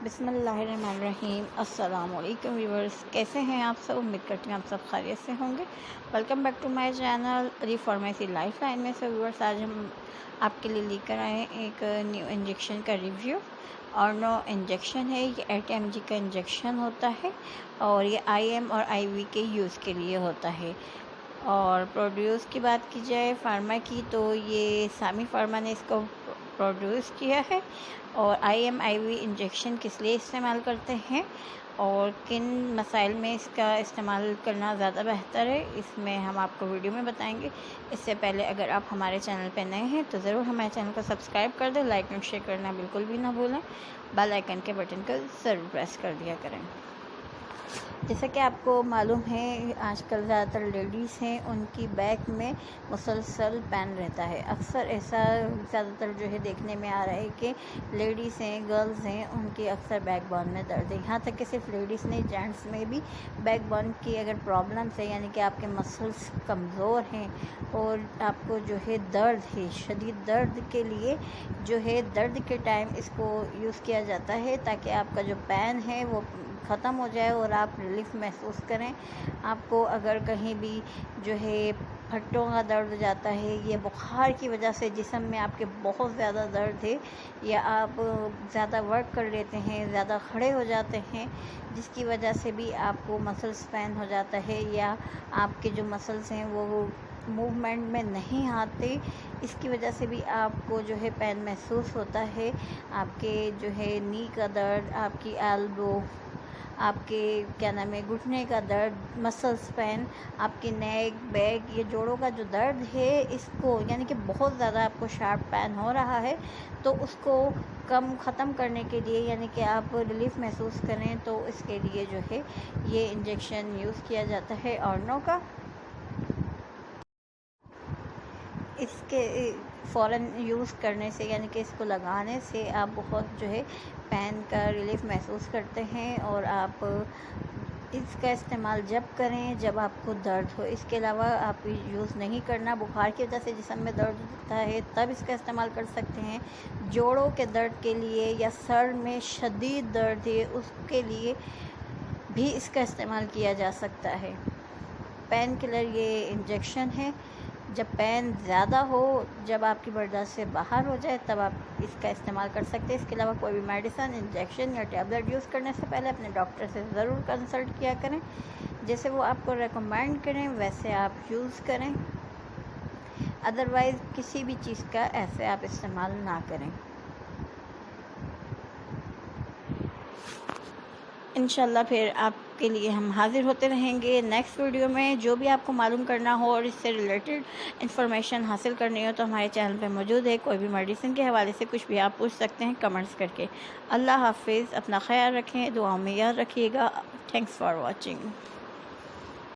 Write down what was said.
بسم اللہ الرحمن الرحیم۔ السلام علیکم ویورز، کیسے ہیں آپ سب؟ امید کرتی ہوں آپ سب خیریت سے ہوں گے۔ Welcome back to my channel re pharmacy lifeline میں سے ویورز، آج ہم آپ کے لیے لے کر آئے ایک نیو انجیکشن کا ریویو۔ اور نو انجیکشن ہے، یہ 8 mg کا انجیکشن ہوتا ہے اور یہ IM اور IV کے یوز کے لیے ہوتا ہے۔ اور پروڈیوس کی بات کی جائے فارما کی، تو یہ سامی فارما نے اس کو پروڈیوس کیا ہے۔ اور IM IV انجیکشن کس لیے استعمال کرتے ہیں اور کن مسائل میں اس کا استعمال کرنا زیادہ بہتر ہے، اس میں ہم آپ کو ویڈیو میں بتائیں گے۔ اس سے پہلے اگر آپ ہمارے چینل پہ نئے ہیں تو ضرور ہمارے چینل کو سبسکرائب کر دیں، لائک اور شیئر کرنا بالکل بھی نہ بھولیں، بیل آئیکن کے بٹن کو ضرور پریس کر دیا کریں۔ جیسا کہ آپ کو معلوم ہے، آج کل زیادہ تر لیڈیز ہیں، ان کی بیک میں مسلسل پین رہتا ہے۔ اکثر ایسا زیادہ تر جو ہے دیکھنے میں آ رہا ہے کہ لیڈیز ہیں، گرلز ہیں، ان کی اکثر بیک بون میں درد ہے۔ یہاں تک کہ صرف لیڈیز نہیں، جینٹس میں بھی بیک بون کی اگر پرابلمس ہے، یعنی کہ آپ کے مسلس کمزور ہیں اور آپ کو جو ہے درد ہے، شدید درد کے لیے جو ہے درد کے ٹائم اس کو یوز کیا جاتا ہے تاکہ آپ کا جو پین ہے وہ ختم ہو جائے اور آپ ریلیف محسوس کریں۔ آپ کو اگر کہیں بھی جو ہے پھٹوں کا درد ہو جاتا ہے، یہ بخار کی وجہ سے جسم میں آپ کے بہت زیادہ درد ہے، یا آپ زیادہ ورک کر لیتے ہیں، زیادہ کھڑے ہو جاتے ہیں، جس کی وجہ سے بھی آپ کو مسلس پین ہو جاتا ہے، یا آپ کے جو مسلس ہیں وہ موومنٹ میں نہیں آتے، اس کی وجہ سے بھی آپ کو جو ہے پین محسوس ہوتا ہے۔ آپ کے جو ہے نی کا درد، آپ کی ایلبو، آپ کے کیا نام ہے گھٹنے کا درد، مسلس پین، آپ کی نیک، بیک، یہ جوڑوں کا جو درد ہے، اس کو یعنی کہ بہت زیادہ آپ کو شارپ پین ہو رہا ہے، تو اس کو ختم کرنے کے لیے، یعنی کہ آپ ریلیف محسوس کریں، تو اس کے لیے جو ہے یہ انجیکشن یوز کیا جاتا ہے اورنو کا۔ اس کے فوراً یوز کرنے سے، یعنی کہ اس کو لگانے سے آپ بہت جو ہے پین کا ریلیف محسوس کرتے ہیں، اور آپ اس کا استعمال جب کریں جب آپ کو درد ہو۔ اس کے علاوہ آپ یوز نہیں کرنا۔ بخار کی وجہ سے جسم میں درد ہوتا ہے تب اس کا استعمال کر سکتے ہیں۔ جوڑوں کے درد کے لیے یا سر میں شدید درد ہے، اس کے لیے بھی اس کا استعمال کیا جا سکتا ہے۔ پین کلر یہ انجیکشن ہے، جب پین زیادہ ہو، جب آپ کی برداشت سے باہر ہو جائے، تب آپ اس کا استعمال کر سکتے ہیں۔ اس کے علاوہ کوئی بھی میڈیسن، انجیکشن یا ٹیبلٹ یوز کرنے سے پہلے اپنے ڈاکٹر سے ضرور کنسلٹ کیا کریں، جیسے وہ آپ کو ریکمینڈ کریں ویسے آپ یوز کریں، ادروائز کسی بھی چیز کا ایسے آپ استعمال نہ کریں۔ انشاءاللہ پھر آپ کے لیے ہم حاضر ہوتے رہیں گے نیکسٹ ویڈیو میں۔ جو بھی آپ کو معلوم کرنا ہو اور اس سے ریلیٹڈ انفارمیشن حاصل کرنی ہو تو ہمارے چینل پہ موجود ہے۔ کوئی بھی میڈیسن کے حوالے سے کچھ بھی آپ پوچھ سکتے ہیں کمنٹس کر کے۔ اللہ حافظ، اپنا خیال رکھیں، دعاؤں میں یاد رکھیے گا۔ Thanks for watching.